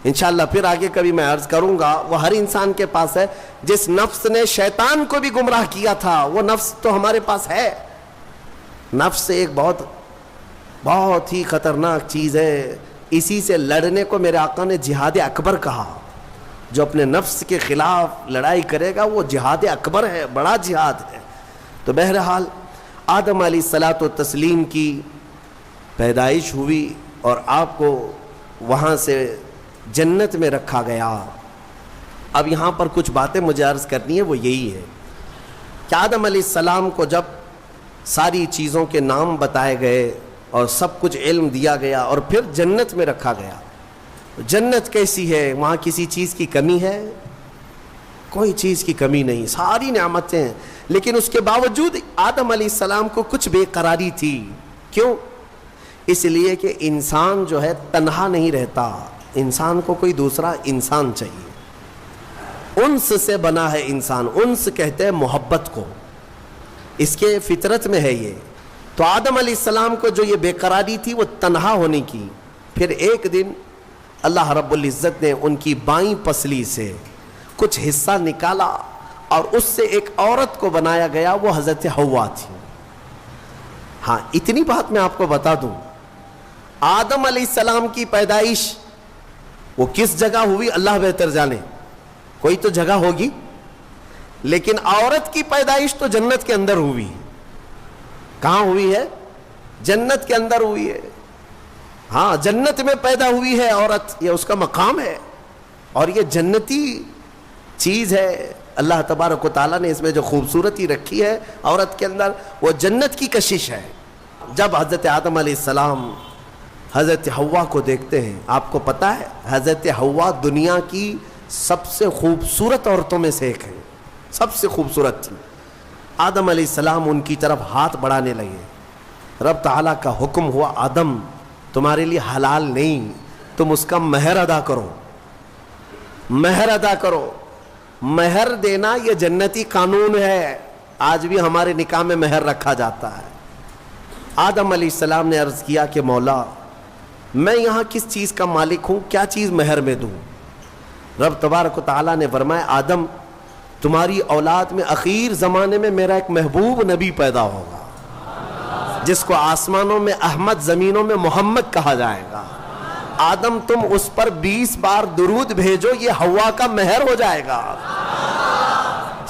انشاءاللہ پھر آگے کبھی میں عرض کروں گا، وہ ہر انسان کے پاس ہے۔ جس نفس نے شیطان کو بھی گمراہ کیا تھا وہ نفس تو ہمارے پاس ہے۔ نفس ایک بہت ہی خطرناک چیز ہے، اسی سے لڑنے کو میرے آقا نے جہاد اکبر کہا۔ جو اپنے نفس کے خلاف لڑائی کرے گا وہ جہاد اکبر ہے، بڑا جہاد ہے۔ تو بہرحال آدم علیہ الصلاۃ والتسلیم کی پیدائش ہوئی اور آپ کو وہاں سے جنت میں رکھا گیا۔ اب یہاں پر کچھ باتیں مجھے عرض کرنی ہے، وہ یہی ہے کہ آدم علیہ السلام کو جب ساری چیزوں کے نام بتائے گئے اور سب کچھ علم دیا گیا اور پھر جنت میں رکھا گیا، جنت کیسی ہے؟ وہاں کسی چیز کی کمی ہے؟ کوئی چیز کی کمی نہیں، ساری نعمتیں ہیں، لیکن اس کے باوجود آدم علیہ السلام کو کچھ بے قراری تھی۔ کیوں؟ اس لیے کہ انسان جو ہے تنہا نہیں رہتا، انسان کو کوئی دوسرا انسان چاہیے۔ انس سے بنا ہے انسان، انس کہتے ہیں محبت کو، اس کے فطرت میں ہے یہ۔ تو آدم علیہ السلام کو جو یہ بے قراری تھی وہ تنہا ہونے کی، پھر ایک دن اللہ رب العزت نے ان کی بائیں پسلی سے کچھ حصہ نکالا اور اس سے ایک عورت کو بنایا گیا، وہ حضرت حوا تھی۔ ہاں اتنی بات میں آپ کو بتا دوں، آدم علیہ السلام کی پیدائش وہ کس جگہ ہوئی اللہ بہتر جانے، کوئی تو جگہ ہوگی، لیکن عورت کی پیدائش تو جنت کے اندر ہوئی۔ کہاں ہوئی ہے؟ جنت کے اندر ہوئی ہے۔ ہاں جنت میں پیدا ہوئی ہے عورت، یہ اس کا مقام ہے، اور یہ جنتی چیز ہے۔ اللہ تبارک و تعالیٰ نے اس میں جو خوبصورتی رکھی ہے عورت کے اندر، وہ جنت کی کشش ہے۔ جب حضرت آدم علیہ السلام حضرت حوا کو دیکھتے ہیں، آپ کو پتہ ہے حضرت حوا دنیا کی سب سے خوبصورت عورتوں میں سے ایک ہے، سب سے خوبصورت تھی۔ آدم علیہ السلام ان کی طرف ہاتھ بڑھانے لگے، رب تعالیٰ کا حکم ہوا آدم تمہارے لیے حلال نہیں، تم اس کا مہر ادا کرو، مہر ادا کرو۔ مہر دینا یہ جنتی قانون ہے، آج بھی ہمارے نکاح میں مہر رکھا جاتا ہے۔ آدم علیہ السلام نے عرض کیا کہ مولا میں یہاں کس چیز کا مالک ہوں، کیا چیز مہر میں دوں؟ رب تبارک و تعالیٰ نے فرمایا آدم تمہاری اولاد میں اخیر زمانے میں میرا ایک محبوب نبی پیدا ہوگا جس کو آسمانوں میں احمد زمینوں میں محمد کہا جائے گا۔ آدم تم اس پر 20 بار درود بھیجو، یہ حوا کا مہر ہو جائے گا۔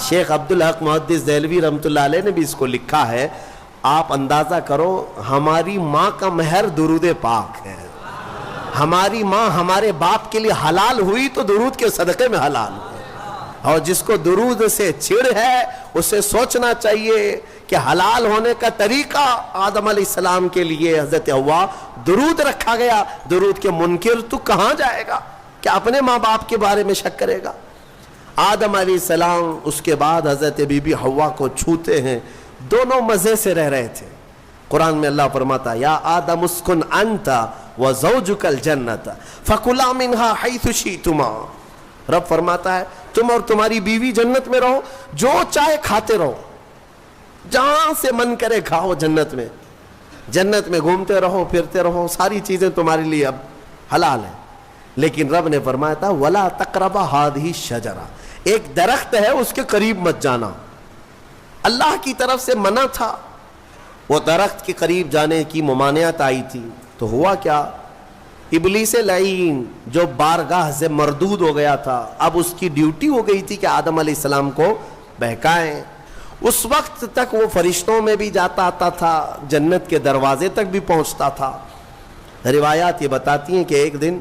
شیخ عبدالحق محدث دہلوی رحمۃ اللہ علیہ نے بھی اس کو لکھا ہے، آپ اندازہ کرو ہماری ماں کا مہر درود پاک ہے، ہماری ماں ہمارے باپ کے لیے حلال ہوئی تو درود کے صدقے میں حلال ہوئی، اور جس کو درود سے چھڑ ہے اسے سوچنا چاہیے کہ حلال ہونے کا طریقہ آدم علیہ السلام کے لیے حضرت حوا درود رکھا گیا۔ درود کے منکر تو کہاں جائے گا کہ اپنے ماں باپ کے بارے میں شک کرے گا؟ آدم علیہ السلام اس کے بعد حضرت بی بی حوا کو چھوتے ہیں، دونوں مزے سے رہ رہے تھے۔ قرآن میں اللہ فرماتا یا آدم اسکن انت وزوجک الجنت فکلا منہا حیث شئتما، رب فرماتا ہے تم اور تمہاری بیوی جنت میں رہو، جو چاہے کھاتے رہو، جہاں سے من کرے کھاؤ، جنت میں گھومتے رہو پھرتے رہو، ساری چیزیں تمہارے لیے اب حلال ہیں۔ لیکن رب نے فرمایا تھا وَلَا تَقْرَبَ هَذِهِ الشَّجَرَةَ، ایک درخت ہے اس کے قریب مت جانا۔ اللہ کی طرف سے منع تھا، وہ درخت کے قریب جانے کی ممانعت آئی تھی، تو ہوا کیا؟ ابلیس لعین جو بارگاہ سے مردود ہو گیا تھا، اب اس کی ڈیوٹی ہو گئی تھی کہ آدم علیہ السلام کو بہکائیں۔ اس وقت تک وہ فرشتوں میں بھی جاتا آتا تھا، جنت کے دروازے تک بھی پہنچتا تھا۔ روایات یہ بتاتی ہیں کہ ایک دن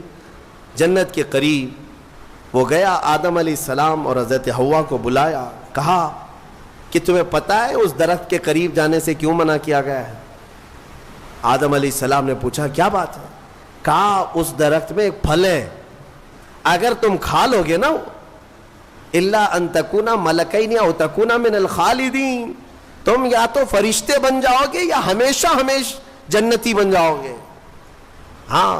جنت کے قریب وہ گیا، آدم علیہ السلام اور حضرت حوا کو بلایا، کہا کہ تمہیں پتہ ہے اس درخت کے قریب جانے سے کیوں منع کیا گیا ہے؟ آدم علیہ السلام نے پوچھا کیا بات ہے؟ کہا اس درخت میں ایک پھل ہے، اگر تم کھا لو گے نا الا ان تکونا ملکین او تکونا من الخالدین، تم یا تو فرشتے بن جاؤ گے یا ہمیشہ جنتی بن جاؤ گے۔ ہاں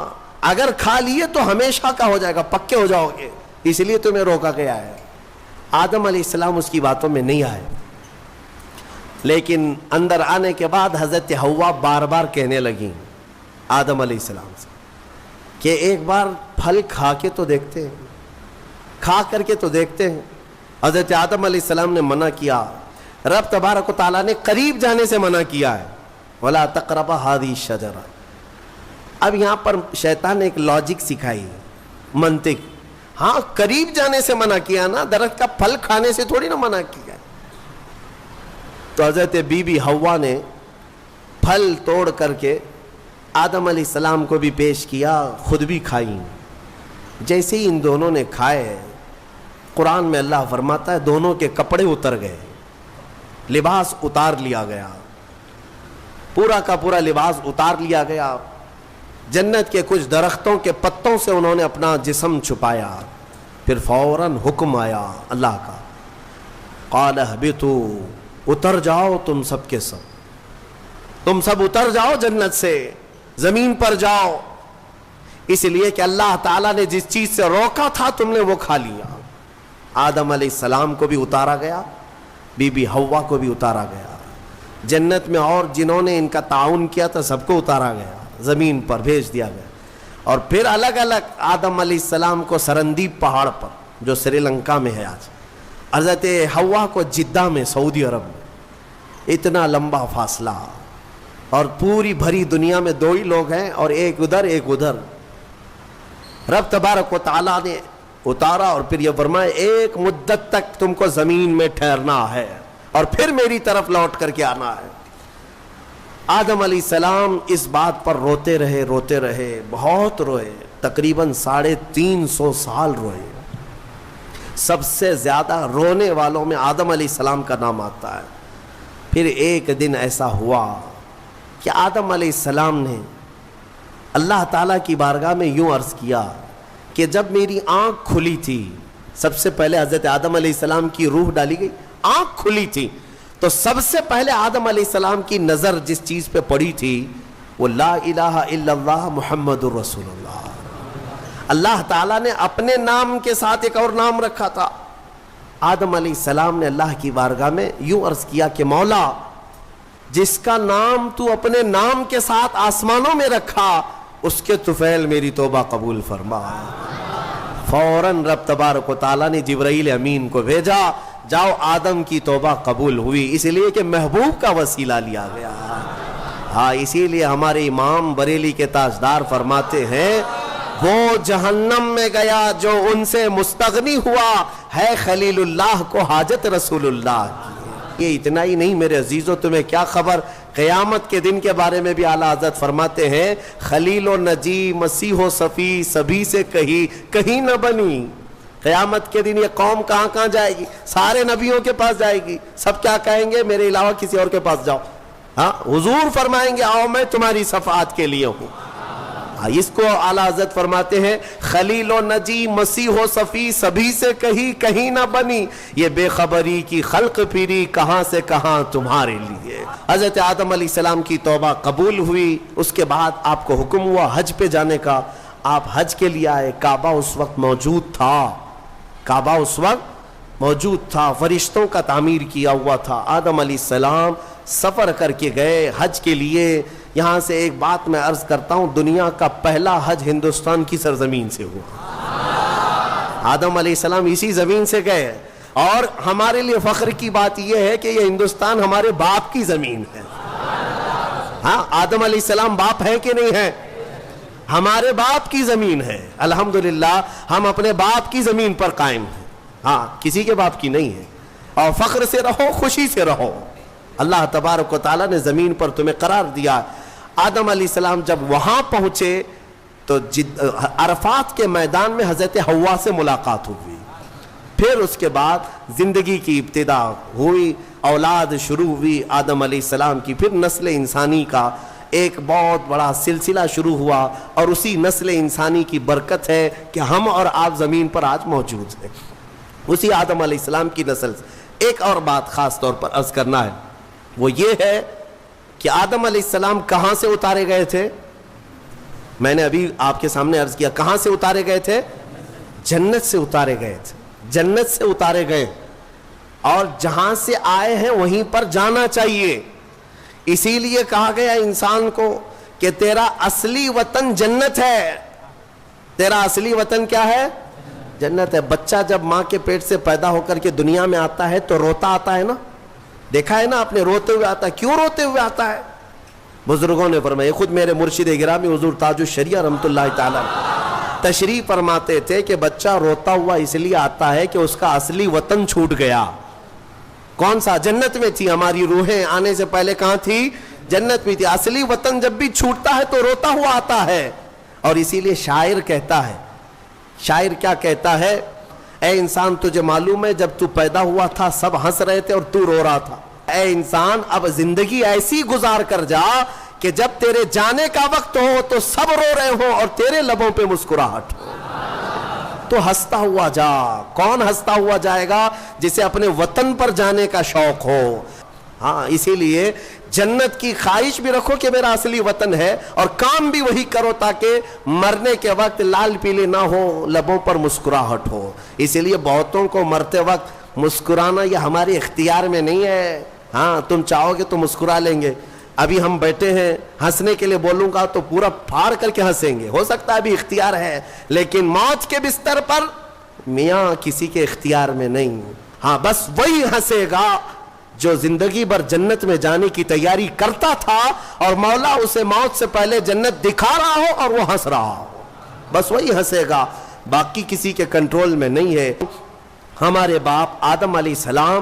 اگر کھا لیے تو ہمیشہ کا ہو جائے گا، پکے ہو جاؤ گے، اس لیے تمہیں روکا گیا ہے۔ آدم علیہ السلام اس کی باتوں میں نہیں آئے، لیکن اندر آنے کے بعد حضرت حوا بار بار کہنے لگیں آدم علیہ السلام سے کہ ایک بار پھل کھا کے تو دیکھتے ہیں، کھا کر کے تو دیکھتے ہیں۔ حضرت آدم علیہ السلام نے منع کیا، رب تبارک و تعالیٰ نے قریب جانے سے منع کیا ہے، وَلَا تَقْرَبَ هَذِهِ الشَّجَرَةَ۔ اب یہاں پر شیطان نے ایک لاجک سکھائی، منطق، ہاں قریب جانے سے منع کیا نا، درخت کا پھل کھانے سے تھوڑی نا منع کیا۔ تو حضرت بی بی حوا نے پھل توڑ کر کے آدم علیہ السلام کو بھی پیش کیا، خود بھی کھائیں۔ جیسے ہی ان دونوں نے کھائے، قرآن میں اللہ فرماتا ہے دونوں کے کپڑے اتر گئے، لباس اتار لیا گیا، پورا کا پورا لباس اتار لیا گیا۔ جنت کے کچھ درختوں کے پتوں سے انہوں نے اپنا جسم چھپایا، پھر فوراً حکم آیا اللہ کا، قال اہبطوا، اتر جاؤ تم سب کے سب، تم سب اتر جاؤ جنت سے، زمین پر جاؤ، اس لیے کہ اللہ تعالیٰ نے جس چیز سے روکا تھا تم نے وہ کھا لیا۔ آدم علیہ السلام کو بھی اتارا گیا، بی بی حوا کو بھی اتارا گیا، جنت میں اور جنہوں نے ان کا تعاون کیا تھا سب کو اتارا گیا، زمین پر بھیج دیا گیا، اور پھر الگ الگ آدم علیہ السلام کو سرندیپ پہاڑ پر جو سری لنکا میں ہے آج، حضرت حوا کو جدہ میں سعودی عرب میں، اتنا لمبا فاصلہ، اور پوری بھری دنیا میں دو ہی لوگ ہیں اور ایک ادھر ایک ادھر۔ رب تبارک و تعالیٰ نے اتارا اور پھر یہ فرمائے ایک مدت تک تم کو زمین میں ٹھہرنا ہے اور پھر میری طرف لوٹ کر کے آنا ہے۔ آدم علیہ السلام اس بات پر روتے رہے، بہت روئے، تقریباً 350 سال روئے۔ سب سے زیادہ رونے والوں میں آدم علیہ السلام کا نام آتا ہے۔ پھر ایک دن ایسا ہوا کہ آدم علیہ السلام نے اللہ تعالیٰ کی بارگاہ میں یوں عرض کیا کہ جب میری آنکھ کھلی تھی، سب سے پہلے حضرت آدم علیہ السلام کی روح ڈالی گئی، آنکھ کھلی تھی، تو سب سے پہلے آدم علیہ السلام کی نظر جس چیز پہ پڑی تھی وہ لا الہ الا اللہ محمد الرسول اللہ۔ اللہ تعالیٰ نے اپنے نام کے ساتھ ایک اور نام رکھا تھا۔ آدم علیہ السلام نے اللہ کی بارگاہ میں یوں عرض کیا کہ مولا، جس کا نام تو اپنے نام کے ساتھ آسمانوں میں رکھا، اس کے طفیل میری توبہ قبول فرما۔ فوراً رب تبارک و تعالیٰ نے جبرائیل امین کو بھیجا، جاؤ آدم کی توبہ قبول ہوئی، اس لیے کہ محبوب کا وسیلہ لیا گیا۔ ہاں، اسی لیے ہمارے امام بریلی کے تاجدار فرماتے ہیں، وہ جہنم میں گیا جو ان سے مستغنی ہوا، ہے خلیل اللہ کو حاجت رسول اللہ کی۔ یہ اتنا ہی نہیں میرے عزیزو، تمہیں کیا خبر، قیامت کے دن کے بارے میں بھی اعلیٰ حضرت فرماتے ہیں، خلیل و نجی مسیح و صفی سبھی سے کہیں نہ بنی۔ قیامت کے دن یہ قوم کہاں جائے گی؟ سارے نبیوں کے پاس جائے گی، سب کیا کہیں گے؟ میرے علاوہ کسی اور کے پاس جاؤ۔ ہاں، حضور فرمائیں گے آؤ میں تمہاری شفاعت کے لیے ہوں۔ اس کو اعلیٰ حضرت فرماتے ہیں، خلیل و نجی مسیح و صفی سبھی سے کہیں نہ بنی، یہ بے خبری کی خلق پھری کہاں سے کہاں تمہارے لیے۔ حضرت آدم علیہ السلام کی توبہ قبول ہوئی، اس کے بعد آپ کو حکم ہوا حج پہ جانے کا۔ آپ حج کے لیے آئے، کعبہ اس وقت موجود تھا، فرشتوں کا تعمیر کیا ہوا تھا۔ آدم علیہ السلام سفر کر کے گئے حج کے لیے۔ یہاں سے ایک بات میں عرض کرتا ہوں، دنیا کا پہلا حج ہندوستان کی سرزمین سے ہوا۔ آدم علیہ السلام اسی زمین سے گئے، اور ہمارے لیے فخر کی بات یہ ہے کہ یہ ہندوستان ہمارے باپ کی زمین ہے۔ ہاں، آدم علیہ السلام باپ ہے کہ نہیں ہے؟ ہمارے باپ کی زمین ہے۔ الحمدللہ ہم اپنے باپ کی زمین پر قائم ہیں، ہاں، کسی کے باپ کی نہیں ہے۔ اور فخر سے رہو، خوشی سے رہو، اللہ تبارک و تعالیٰ نے زمین پر تمہیں قرار دیا۔ آدم علیہ السلام جب وہاں پہنچے تو عرفات کے میدان میں حضرت حوا سے ملاقات ہوئی۔ پھر اس کے بعد زندگی کی ابتدا ہوئی، اولاد شروع ہوئی آدم علیہ السلام کی، پھر نسل انسانی کا ایک بہت بڑا سلسلہ شروع ہوا، اور اسی نسل انسانی کی برکت ہے کہ ہم اور آپ زمین پر آج موجود ہیں، اسی آدم علیہ السلام کی نسل سے۔ ایک اور بات خاص طور پر عرض کرنا ہے، وہ یہ ہے کہ آدم علیہ السلام کہاں سے اتارے گئے تھے؟ میں نے ابھی آپ کے سامنے عرض کیا، کہاں سے اتارے گئے تھے؟ جنت سے اتارے گئے تھے، جنت سے اتارے گئے، اور جہاں سے آئے ہیں وہیں پر جانا چاہیے۔ اسی لیے کہا گیا انسان کو کہ تیرا اصلی وطن جنت ہے۔ تیرا اصلی وطن کیا ہے؟ جنت ہے۔ بچہ جب ماں کے پیٹ سے پیدا ہو کر کے دنیا میں آتا ہے تو روتا آتا ہے نا، دیکھا ہے نا آپ نے، روتے ہوئے آتا ہے۔ کیوں روتے ہوئے آتا ہے؟ بزرگوں نے فرمایا، خود میرے مرشد گرامی حضور تاج الشریعہ رحمۃ اللہ تعالی تشریف فرماتے تھے کہ بچہ روتا ہوا اس لیے آتا ہے کہ اس کا اصلی وطن چھوٹ گیا۔ کون سا؟ جنت میں تھی، ہماری روحیں آنے سے پہلے کہاں تھی؟ جنت میں تھی۔ اصلی وطن جب بھی چھوٹتا ہے تو روتا ہوا آتا ہے، اور اسی لیے شاعر کہتا ہے، شاعر کیا کہتا ہے؟ اے انسان تجھے معلوم ہے جب تو پیدا ہوا تھا سب ہنس رہے تھے اور تو رو رہا تھا۔ اے انسان اب زندگی ایسی گزار کر جا کہ جب تیرے جانے کا وقت ہو تو سب رو رہے ہوں اور تیرے لبوں پہ مسکراہٹ ہو، تو ہنستا ہوا جا۔ کون ہنستا ہوا جائے گا؟ جسے اپنے وطن پر جانے کا شوق ہو۔ ہاں، اسی لیے جنت کی خواہش بھی رکھو کہ میرا اصلی وطن ہے، اور کام بھی وہی کرو تاکہ مرنے کے وقت لال پیلے نہ ہو، لبوں پر مسکراہٹ ہو۔ اسی لیے بہتوں کو مرتے وقت مسکرانا یہ ہمارے اختیار میں نہیں ہے۔ ہاں، تم چاہو گے تو مسکرا لیں گے۔ ابھی ہم بیٹھے ہیں، ہنسنے کے لیے بولوں گا تو پورا پھاڑ کر کے ہنسیں گے، ہو سکتا ہے ابھی اختیار ہے، لیکن موت کے بستر پر میاں کسی کے اختیار میں نہیں۔ ہاں، بس وہی ہنسے گا جو زندگی بھر جنت میں جانے کی تیاری کرتا تھا اور مولا اسے موت سے پہلے جنت دکھا رہا ہو اور وہ ہنس رہا ہو، بس وہی ہنسے گا، باقی کسی کے کنٹرول میں نہیں ہے۔ ہمارے باپ آدم علیہ السلام